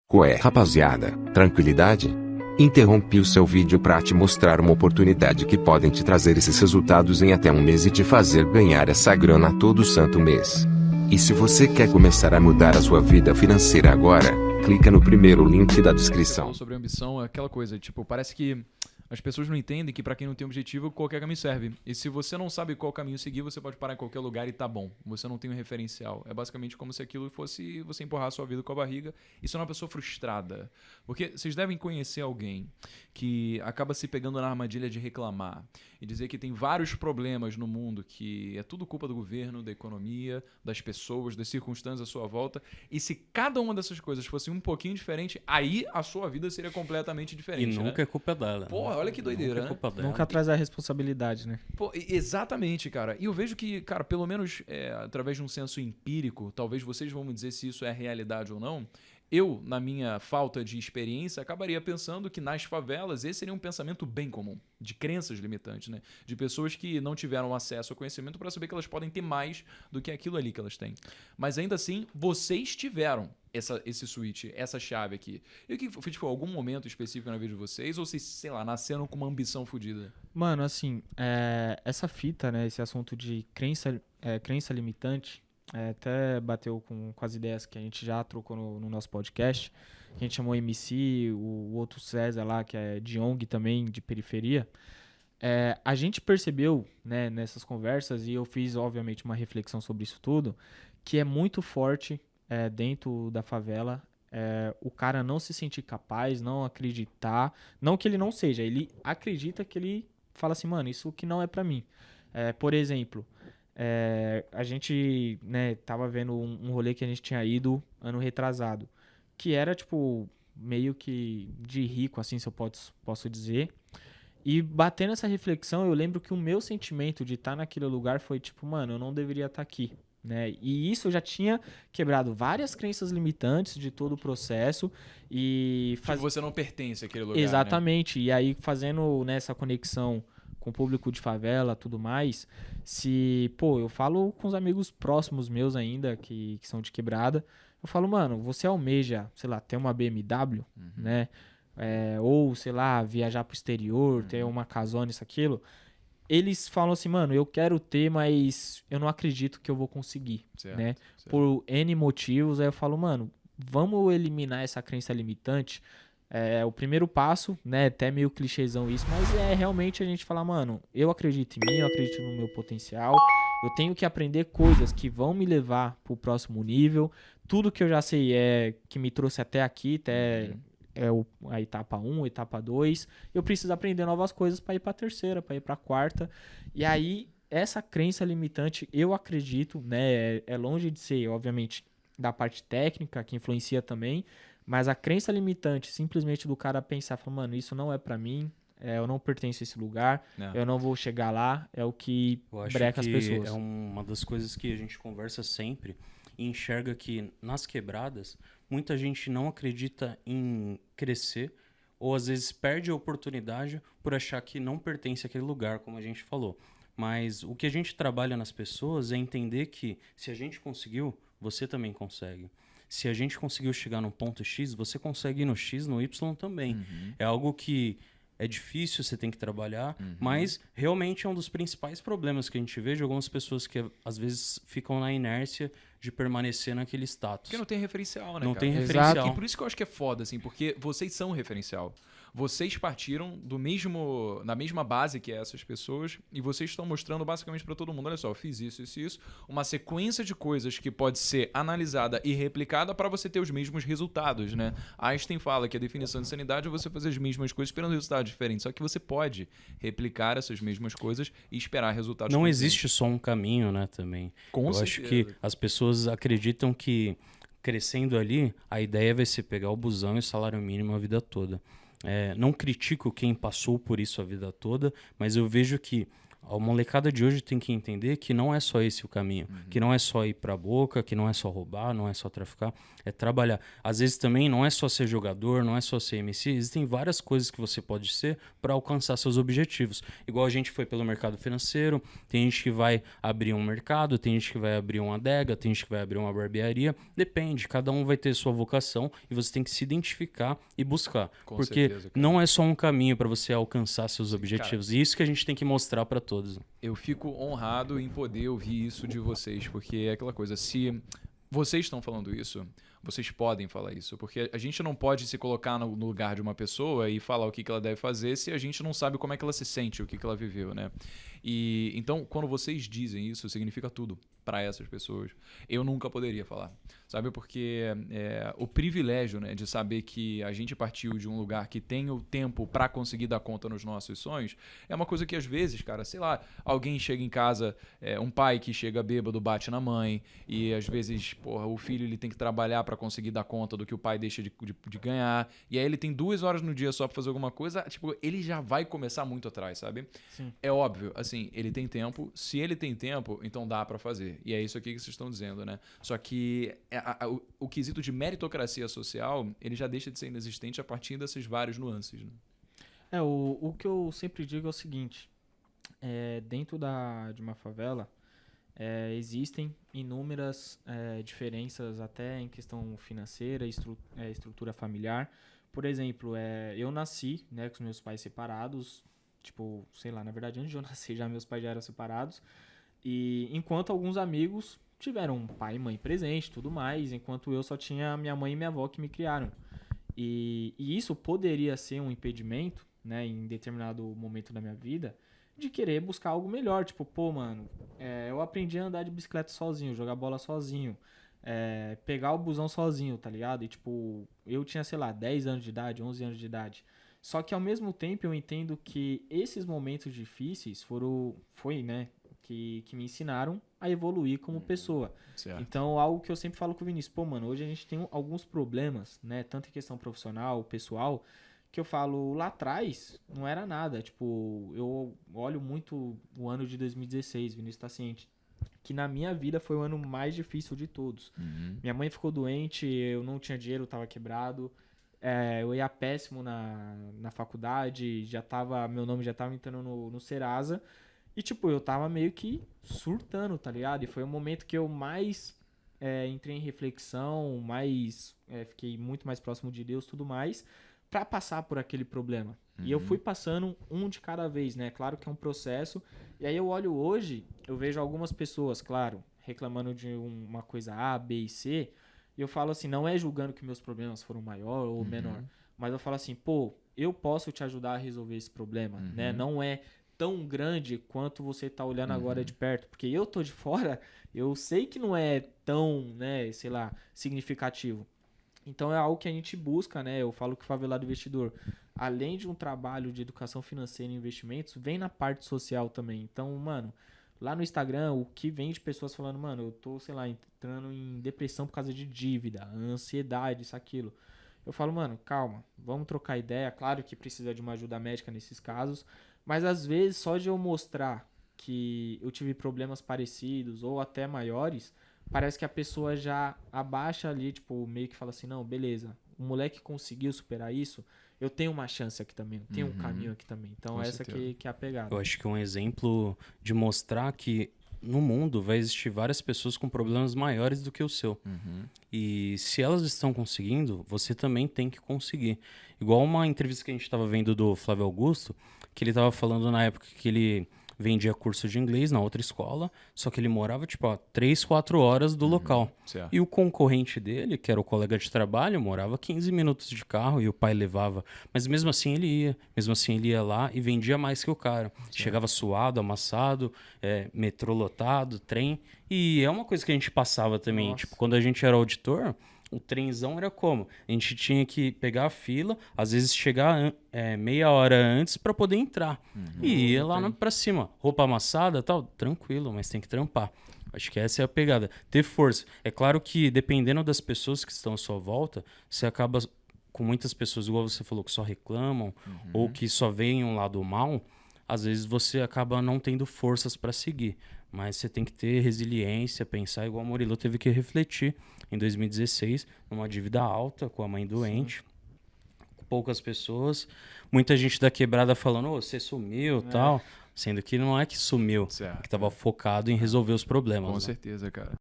Qual é, rapaziada? Tranquilidade? Interrompi o seu vídeo para te mostrar uma oportunidade que podem te trazer esses resultados em até um mês e te fazer ganhar essa grana todo santo mês. E se você quer começar a mudar a sua vida financeira agora, clica no primeiro link da descrição. Sobre ambição é aquela coisa, tipo, parece que as pessoas não entendem que pra quem não tem objetivo, qualquer caminho serve. E se você não sabe qual caminho seguir, você pode parar em qualquer lugar e tá bom. Você não tem um referencial. É basicamente como se aquilo fosse você empurrar a sua vida com a barriga. Isso é uma pessoa frustrada. Porque vocês devem conhecer alguém que acaba se pegando na armadilha de reclamar e dizer que tem vários problemas no mundo, que é tudo culpa do governo, da economia, das pessoas, das circunstâncias à sua volta. E se cada uma dessas coisas fosse um pouquinho diferente, aí a sua vida seria completamente diferente. E nunca é culpa dela. Porra, olha que doideira, né? Nunca traz a responsabilidade, né? Pô, exatamente, cara. E eu vejo que, cara, pelo menos através de um senso empírico, talvez vocês vão me dizer se isso é realidade ou não, eu, na minha falta de experiência, acabaria pensando que nas favelas esse seria um pensamento bem comum, de crenças limitantes, né? De pessoas que não tiveram acesso ao conhecimento para saber que elas podem ter mais do que aquilo ali que elas têm. Mas ainda assim, vocês tiveram esse switch, essa chave aqui. E o que foi, tipo, algum momento específico na vida de vocês? Ou vocês, sei lá, nasceram com uma ambição fodida? Mano, assim, essa fita, né? Esse assunto de crença limitante, até bateu com as ideias que a gente já trocou no nosso podcast. A gente chamou MC, o outro César lá, que é de ONG também, de periferia. A gente percebeu, né, nessas conversas, e eu fiz, obviamente, uma reflexão sobre isso tudo, que é muito forte dentro da favela o cara não se sentir capaz, não acreditar. Não que ele não seja, ele acredita que ele fala assim, mano, isso que não é pra mim. Por exemplo, a gente, né, tava vendo um rolê que a gente tinha ido ano retrasado, que era, tipo, meio que de rico, assim, se eu posso dizer. E batendo essa reflexão, eu lembro que o meu sentimento de estar naquele lugar foi tipo, mano, eu não deveria estar aqui, né? E isso já tinha quebrado várias crenças limitantes de todo o processo e Tipo, você não pertence àquele lugar, exatamente. Né? E aí fazendo nessa conexão com o público de favela, tudo mais, eu falo com os amigos próximos meus ainda que são de quebrada, eu falo, mano, você almeja, sei lá, ter uma BMW, né? Ou, sei lá, viajar pro exterior, ter uma casona, isso, aquilo. Eles falam assim, mano, eu quero ter, mas eu não acredito que eu vou conseguir, certo, né? Certo. Por N motivos, aí eu falo, mano, vamos eliminar essa crença limitante. O primeiro passo, né? Até meio clichêzão isso, mas realmente a gente falar, mano, eu acredito em mim, eu acredito no meu potencial, eu tenho que aprender coisas que vão me levar pro próximo nível. Tudo que eu já sei que me trouxe até aqui, a etapa 1, a etapa 2. Eu preciso aprender novas coisas para ir para a terceira, para ir para a quarta. E aí, essa crença limitante, eu acredito, né? É longe de ser, obviamente, da parte técnica, que influencia também, mas a crença limitante, simplesmente do cara pensar, mano, isso não é para mim, eu não pertenço a esse lugar, eu não vou chegar lá, é o que breca as pessoas. É uma das coisas que a gente conversa sempre e enxerga que nas quebradas muita gente não acredita em crescer ou às vezes perde a oportunidade por achar que não pertence àquele lugar, como a gente falou. Mas o que a gente trabalha nas pessoas é entender que se a gente conseguiu, você também consegue. Se a gente conseguiu chegar no ponto X, você consegue ir no X, no Y também. É algo que é difícil, você tem que trabalhar, mas realmente é um dos principais problemas que a gente vê de algumas pessoas que às vezes ficam na inércia de permanecer naquele status. Porque não tem referencial, né, não cara? Tem referencial. Exato. E por isso que eu acho que é foda, assim, porque vocês são referencial. Vocês partiram na mesma base que essas pessoas e vocês estão mostrando basicamente para todo mundo, olha só, eu fiz isso, uma sequência de coisas que pode ser analisada e replicada para você ter os mesmos resultados, né? Einstein fala que a definição de sanidade é você fazer as mesmas coisas esperando resultados diferentes, só que você pode replicar essas mesmas coisas e esperar resultados Não diferentes. Existe só um caminho, né, também. Com certeza. Acho que as pessoas acreditam que crescendo ali, a ideia vai ser pegar o busão e o salário mínimo a vida toda. Não critico quem passou por isso a vida toda, mas eu vejo que A molecada de hoje tem que entender que não é só esse o caminho, que não é só ir pra boca, que não é só roubar, não é só traficar, é trabalhar. Às vezes também não é só ser jogador, não é só ser MC, existem várias coisas que você pode ser para alcançar seus objetivos. Igual a gente foi pelo mercado financeiro, tem gente que vai abrir um mercado, tem gente que vai abrir uma adega, tem gente que vai abrir uma barbearia, depende, cada um vai ter sua vocação e você tem que se identificar e buscar, Com porque certeza, cara. não é só um caminho para você alcançar seus objetivos, e isso que a gente tem que mostrar para todos. Eu fico honrado em poder ouvir isso de vocês, porque é aquela coisa, se vocês estão falando isso, vocês podem falar isso, porque a gente não pode se colocar no lugar de uma pessoa e falar o que ela deve fazer se a gente não sabe como é que ela se sente, o que ela viveu, né? E então, quando vocês dizem isso, significa tudo para essas pessoas. Eu nunca poderia falar, sabe? Porque o privilégio, né, de saber que a gente partiu de um lugar que tem o tempo para conseguir dar conta nos nossos sonhos, é uma coisa que às vezes, cara, sei lá, alguém chega em casa, um pai que chega bêbado bate na mãe e às vezes, porra, o filho ele tem que trabalhar para conseguir dar conta do que o pai deixa de ganhar, e aí ele tem 2 horas no dia só para fazer alguma coisa, tipo, ele já vai começar muito atrás, sabe? Sim. É óbvio, assim, ele tem tempo, se ele tem tempo, então dá para fazer. E é isso aqui que vocês estão dizendo, né? Só que o quesito de meritocracia social, ele já deixa de ser inexistente a partir dessas várias nuances, né? O que eu sempre digo é o seguinte, dentro de uma favela, existem inúmeras diferenças até em questão financeira, estrutura familiar. Por exemplo, eu nasci, né, com os meus pais separados, tipo, sei lá, na verdade antes de eu nascer já meus pais já eram separados, e enquanto alguns amigos tiveram pai e mãe presente, tudo mais, enquanto eu só tinha minha mãe e minha avó que me criaram. E isso poderia ser um impedimento, né, em determinado momento da minha vida, de querer buscar algo melhor. Tipo, pô, mano, eu aprendi a andar de bicicleta sozinho, jogar bola sozinho, pegar o busão sozinho, tá ligado? E, tipo, eu tinha, sei lá, 10 anos de idade, 11 anos de idade. Só que, ao mesmo tempo, eu entendo que esses momentos difíceis foi, né, que me ensinaram a evoluir como pessoa. Certo. Então, algo que eu sempre falo com o Vinícius, pô, mano, hoje a gente tem alguns problemas, né, tanto em questão profissional, pessoal, que eu falo, lá atrás não era nada. Tipo, eu olho muito o ano de 2016, Vinícius tá ciente, que na minha vida foi o ano mais difícil de todos. Minha mãe ficou doente, eu não tinha dinheiro, eu tava quebrado, eu ia péssimo na faculdade, meu nome já tava entrando no Serasa, e tipo, eu tava meio que surtando, tá ligado? E foi o momento que eu mais entrei em reflexão, fiquei muito mais próximo de Deus e tudo mais, pra passar por aquele problema. E eu fui passando um de cada vez, né? Claro que é um processo. E aí eu olho hoje, eu vejo algumas pessoas, claro, reclamando de uma coisa A, B e C, e eu falo assim, não é julgando que meus problemas foram maior ou menor, mas eu falo assim, pô, eu posso te ajudar a resolver esse problema, né? Não é tão grande quanto você tá olhando agora de perto, porque eu tô de fora, eu sei que não é tão, né, sei lá, significativo. Então é algo que a gente busca, né? Eu falo que o Favelado Investidor, além de um trabalho de educação financeira e investimentos, vem na parte social também. Então, mano, lá no Instagram, o que vem de pessoas falando, mano, eu tô, sei lá, entrando em depressão por causa de dívida, ansiedade, isso, aquilo. Eu falo, mano, calma, vamos trocar ideia. Claro que precisa de uma ajuda médica nesses casos, mas às vezes só de eu mostrar que eu tive problemas parecidos ou até maiores, parece que a pessoa já abaixa ali, tipo, meio que fala assim, não, beleza, o moleque conseguiu superar isso, eu tenho uma chance aqui também, eu tenho um caminho aqui também. Então Com essa certeza. que é a pegada. Eu acho que é um exemplo de mostrar que no mundo vai existir várias pessoas com problemas maiores do que o seu. E se elas estão conseguindo, você também tem que conseguir. Igual uma entrevista que a gente estava vendo do Flávio Augusto, que ele estava falando na época que ele vendia curso de inglês na outra escola, só que ele morava, tipo, a 3, 4 horas do local. Certo. E o concorrente dele, que era o colega de trabalho, morava 15 minutos de carro e o pai levava. Mas mesmo assim ele ia lá e vendia mais que o cara. Chegava suado, amassado, metrô lotado, trem. E é uma coisa que a gente passava também. Nossa. Tipo, quando a gente era auditor, o trenzão era como? A gente tinha que pegar a fila, às vezes chegar meia hora antes para poder entrar. E ia lá pra cima. Roupa amassada, tal, tranquilo, mas tem que trampar. Acho que essa é a pegada. Ter força. É claro que dependendo das pessoas que estão à sua volta, você acaba com muitas pessoas, igual você falou, que só reclamam ou que só veem um lado mal. às vezes você acaba não tendo forças para seguir. Mas você tem que ter resiliência, pensar igual o Murilo teve que refletir em 2016, numa dívida alta, com a mãe doente, poucas pessoas, muita gente da quebrada falando, ô, você sumiu tal, sendo que não é que sumiu, Certo. que estava focado em resolver os problemas. Com né? certeza, cara.